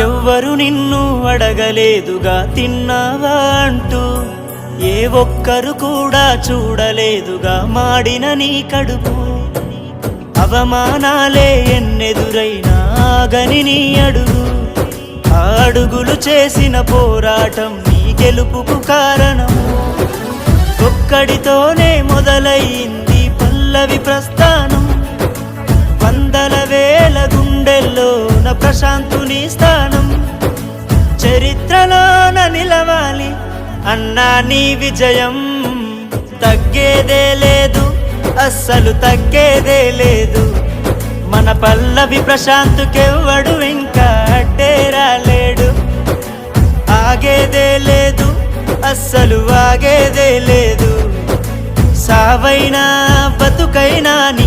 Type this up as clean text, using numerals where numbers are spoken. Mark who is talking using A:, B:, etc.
A: ఎవ్వరు నిన్ను అడగలేదుగా తిన్నావా అంటూ, ఏ ఒక్కరు కూడా చూడలేదుగా మాడిన నీ కడుపు. అవమానాలే ఎన్నెదురైనా ఆగని నీ అడుగు, ఆ అడుగులు చేసిన పోరాటం నీ గెలుపుకు కారణము. ఒక్కడితోనే మొదలయ్యింది పల్లవి ప్రస్థానం, వందల వేల గుండెల్లోన ప్రశాంతుని స్థానం. చరిత్రలోన నిలవాలి అన్నా నీ విజయం, తగ్గేదే లేదు అస్సలు తగ్గేదే లేదు. మన పల్లవి ప్రశాంతుకెవ్వడు ఇంకా అడ్డే రాలేడు. ఆగేదే లేదు అస్సలు ఆగేదే లేదు. సావైనా బతుకైనా నీ